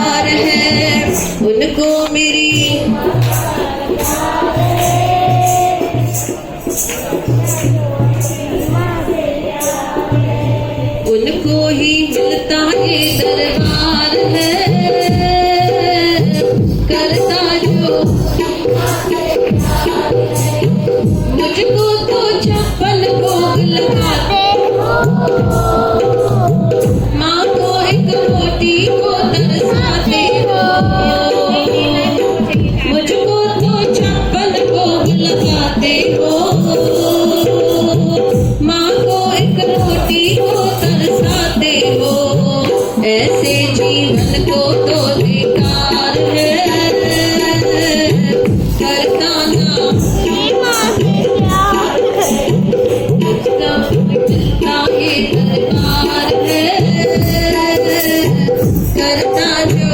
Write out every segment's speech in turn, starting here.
प्यार है, उनको मेरी उनको ही मिलता ये दरबार है, करता जो मुझको तो चप्पल को लगाते माँ को एक रोटी को तरसाते हो, मुझको तो चप्पल को लगाते हो, माँ को एक रोटी को तरसाते हो, ऐसे जीवन को तो बेकार है, करता ना मिलता ये दरबार है, करता जो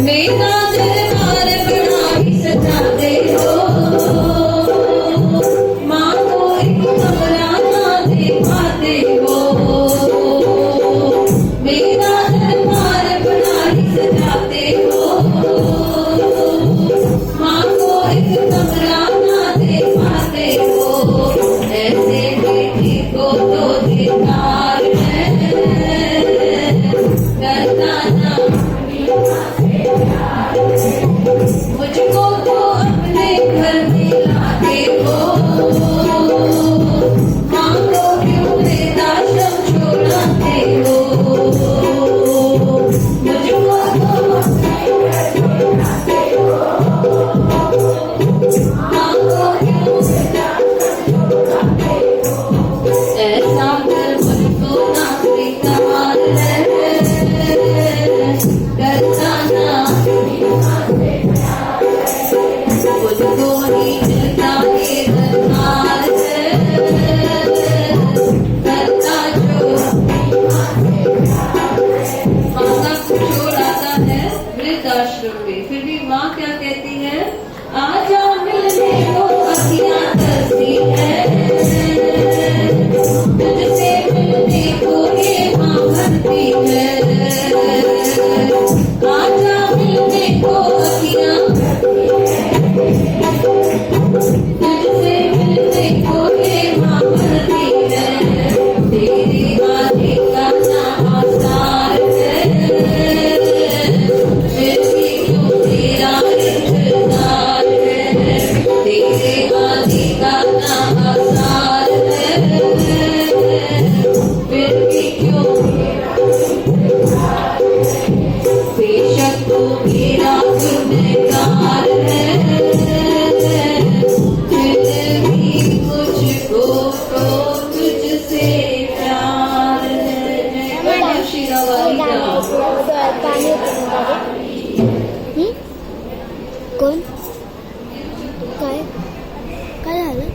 मेरा दरबार बड़ा ही सजाते हो, माँ को एक कमरा ना दे पाते हो, मेरा दरबार बड़ा ही सजाते हो, माँ को एक कमरा ना दे पाते हो, ऐसे बेटी को तो बेकार है, करता ना मुझको तो अपने घर में लाते हो, माँ को क्यों वृद्धाश्रम छोड़ाते हो, मुझको तो माँ को क्यों ऐसा कर मुझको ना स्वीकार है, करता ना मुझको ही मिलता ये दरबार है, करता जो माँ का छोड़ आता है वृद्धाश्रम में, फिर भी माँ क्या कहती है, आजा मिलने को अखियाँ तरसी है, तुझसे मिलने को ये माँ भरती है, आजा मिलने को अखियाँ तुझसे मिलने को ये माँ भरती है, तेरे आने का ना आसार है, फिर भी क्यों तेरा इंतजार है, तेरे आने का ना आसार है, फिर भी क्यों बेशक तो मेरा गुनहगार है, फिर भी मुझको तो तुझसे प्यार है। जय बोलो शीरा वाली का। कोण काय काय झालं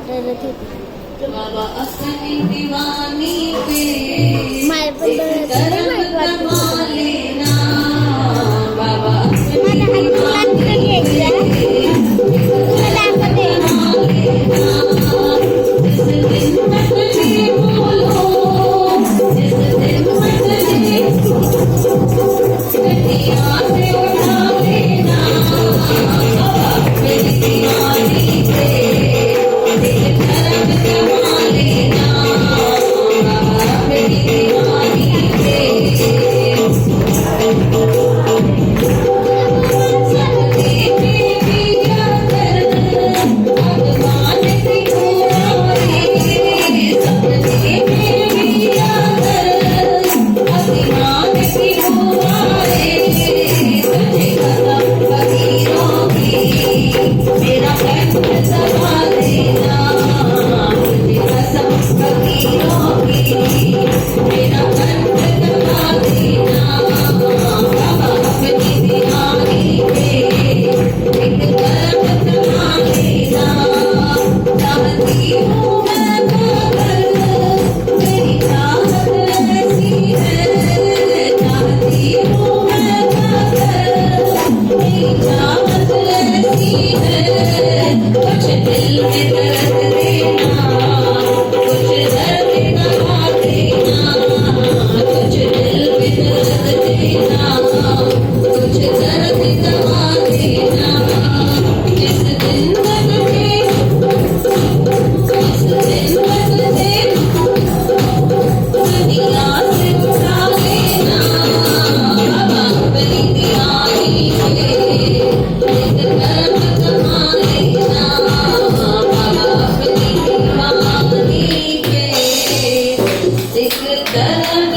रडत होती. बाबा अपनी दीवानी पे मला पण डोळ्यात करम कमा लेना, बाबा मला अपनी हात घ्यायचा मला जिस दिन मटके बोलो, जिस दिन मटके गठिया से उठा लेना, मेरी दीवानी पे दिल धड़क जमा लेना, मेरी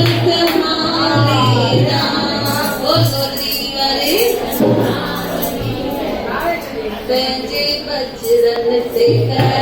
संभाले राम ओ सोनी वाले पंजे बजरन से कर